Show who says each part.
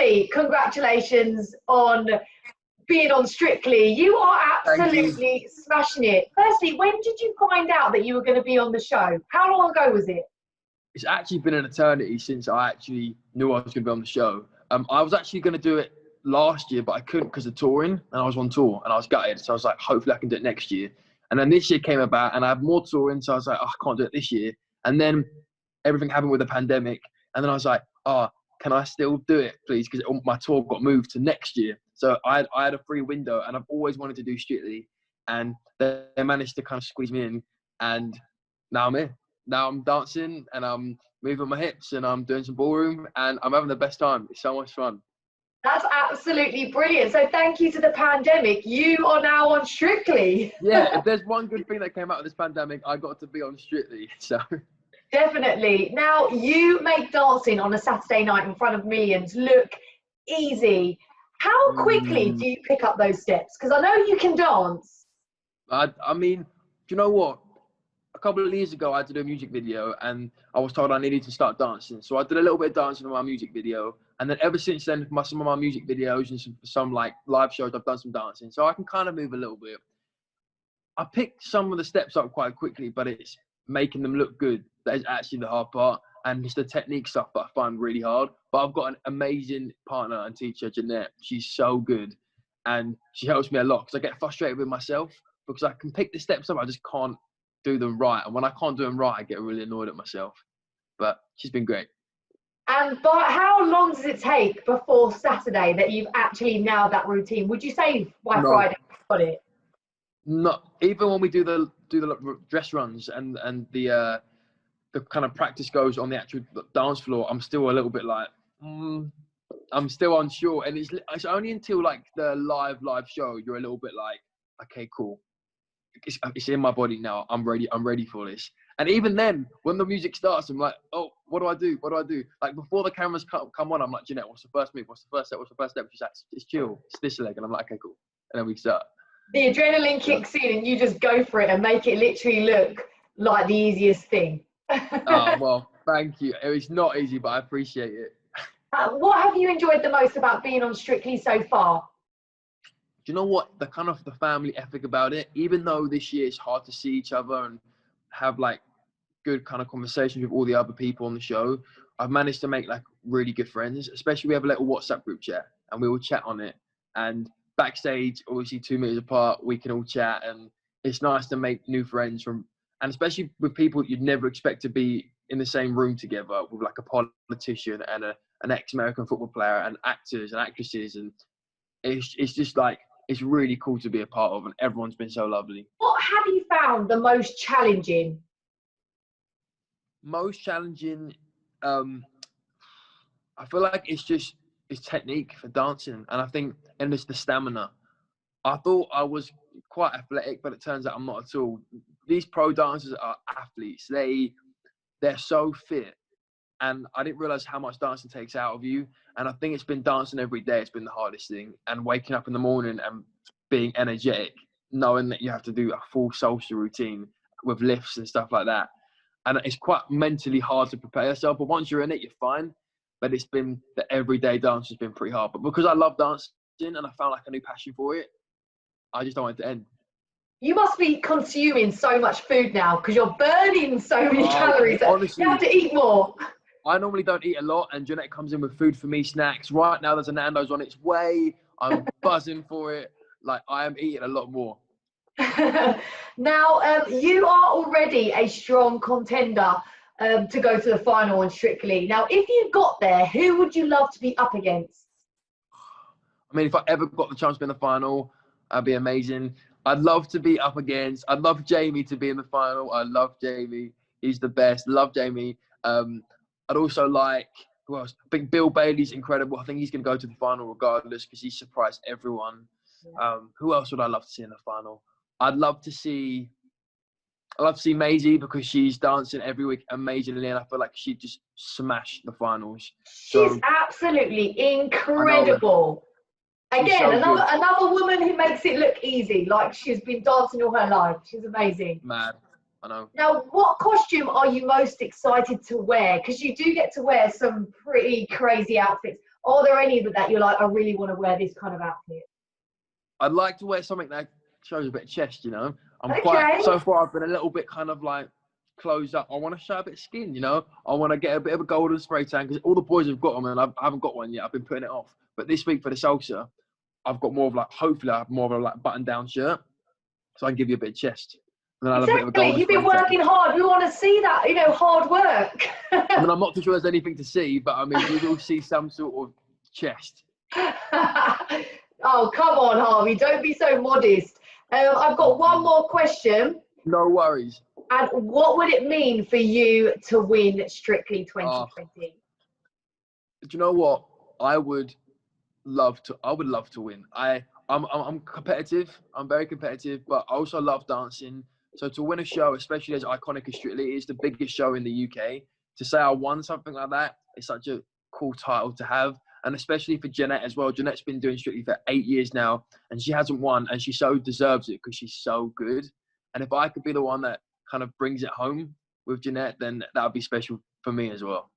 Speaker 1: firstly, congratulations on being on Strictly. You are absolutely smashing it. Firstly, when did you find out that you were going to be on the show? How long ago was it?
Speaker 2: It's actually been an eternity since I actually knew I was going to be on the show. I was actually going to do it last year, but I couldn't because of touring, and I was on tour, and I was gutted. So I was like, hopefully I can do it next year. And then this year came about, and I have more touring, so I was like, oh, I can't do it this year. And then everything happened with the pandemic, and then I was like, oh, can I still do it, please? Because my tour got moved to next year. So I had a free window, and I've always wanted to do Strictly, and they managed to kind of squeeze me in, and now I'm here. Now I'm dancing, and I'm moving my hips, and I'm doing some ballroom, and I'm having the best time. It's so much fun.
Speaker 1: That's absolutely brilliant. So thank you to the pandemic. You are now on Strictly.
Speaker 2: Yeah, if there's one good thing that came out of this pandemic, I got to be on Strictly. So
Speaker 1: Definitely. Now, you make dancing on a Saturday night in front of millions look easy. How quickly do you pick up those steps? Because I know you can dance.
Speaker 2: I mean, do you know what? A couple of years ago, I had to do a music video, and I was told I needed to start dancing. So I did a little bit of dancing in my music video, and then ever since then, some of my music videos and some like live shows, I've done some dancing. So I can kind of move a little bit. I picked some of the steps up quite quickly, but it's making them look good. That is actually the hard part, and it's the technique stuff that I find really hard. But I've got an amazing partner and teacher, Jeanette. She's so good, and she helps me a lot because I get frustrated with myself because I can pick the steps up, I just can't do them right, and when I can't do them right, I get really annoyed at myself. But she's been great.
Speaker 1: And but how long does it take before Saturday that you've actually nailed that routine? Would you say by Friday you've got it?
Speaker 2: Not even when we do the dress runs and the kind of practice goes on the actual dance floor, I'm still a little bit like I'm still unsure, and it's only until like the live show you're a little bit like, okay, cool. It's in my body now. I'm ready for this. And even then, when the music starts, I'm like, oh, what do I do? What do I do? Like before the cameras come on, I'm like, Jeanette, what's the first move? What's the first step? What's the first step? She's like, it's chill. It's this leg. And I'm like, okay, cool. And then we start.
Speaker 1: The adrenaline kicks in and you just go for it and make it literally look like the easiest thing.
Speaker 2: Oh, well, thank you. It's not easy, but I appreciate it.
Speaker 1: What have you enjoyed the most about being on Strictly so far?
Speaker 2: Do you know what? The kind of the family ethic about it, even though this year it's hard to see each other and have like good kind of conversations with all the other people on the show, I've managed to make like really good friends. Especially we have a little WhatsApp group chat and we all chat on it. And backstage, obviously 2 meters apart, we can all chat, and it's nice to make new friends and especially with people you'd never expect to be in the same room together, with like a politician and an ex-American football player and actors and actresses, and it's just like, it's really cool to be a part of, and everyone's been so lovely.
Speaker 1: What have you found the most challenging?
Speaker 2: Most challenging, I feel like it's technique for dancing, and I think, and it's the stamina. I thought I was quite athletic, but it turns out I'm not at all. These pro dancers are athletes. They're so fit, and I didn't realize how much dancing takes out of you. And I think it's been dancing every day. It's been the hardest thing. And waking up in the morning and being energetic, knowing that you have to do a full salsa routine with lifts and stuff like that. And it's quite mentally hard to prepare yourself. But once you're in it, you're fine. But it's been, the everyday dance has been pretty hard. But because I love dancing and I found like a new passion for it, I just don't want it to end.
Speaker 1: You must be consuming so much food now because you're burning so many calories. Honestly, you have to eat more.
Speaker 2: I normally don't eat a lot, and Jeanette comes in with food for me, snacks. Right now, there's a Nando's on its way. I'm buzzing for it. Like, I am eating a lot more.
Speaker 1: Now, you are already a strong contender to go to the final on Strictly. Now, if you got there, who would you love to be up against?
Speaker 2: I mean, if I ever got the chance to be in the final, that'd be amazing. I'd love to be up against, I'd love Jamie to be in the final. I love Jamie. He's the best. Love Jamie. I'd also like, who else? I think Bill Bailey's incredible. I think he's going to go to the final regardless because he surprised everyone. Who else would I love to see in the final? I'd love to see Maisie because she's dancing every week amazingly, and I feel like she'd just smash the finals.
Speaker 1: She's absolutely incredible. Again, so another woman who makes it look easy, like she's been dancing all her life. She's amazing.
Speaker 2: Mad. I know.
Speaker 1: Now, what costume are you most excited to wear? Because you do get to wear some pretty crazy outfits. Are there any that you're like, I really want to wear this kind of outfit?
Speaker 2: I'd like to wear something that shows a bit of chest, you know.
Speaker 1: Okay.
Speaker 2: So far I've been a little bit kind of like closed up. I want to show a bit of skin, you know. I want to get a bit of a golden spray tan because all the boys have got them and I haven't got one yet. I've been putting it off. But this week for the salsa, I've got more of like, hopefully I have more of a like button down shirt so I can give you a bit of chest. And then I'll have a bit of a golden
Speaker 1: You've been
Speaker 2: spray tan.
Speaker 1: working hard. We want to see that, you know, hard work.
Speaker 2: I mean, I'm not too sure there's anything to see, but I mean, you will see some sort of chest.
Speaker 1: Oh, come on, Harvey. Don't be so modest. I've got one more question.
Speaker 2: No worries.
Speaker 1: And what would it mean for you to win Strictly 2020?
Speaker 2: Do you know what? I would love to win. I'm competitive. I'm very competitive, but I also love dancing. So to win a show, especially as iconic as Strictly is, the biggest show in the UK, to say I won something like that is such a cool title to have. And especially for Jeanette as well. Jeanette's been doing Strictly for 8 years now, and she hasn't won, and she so deserves it because she's so good. And if I could be the one that kind of brings it home with Jeanette, then that would be special for me as well.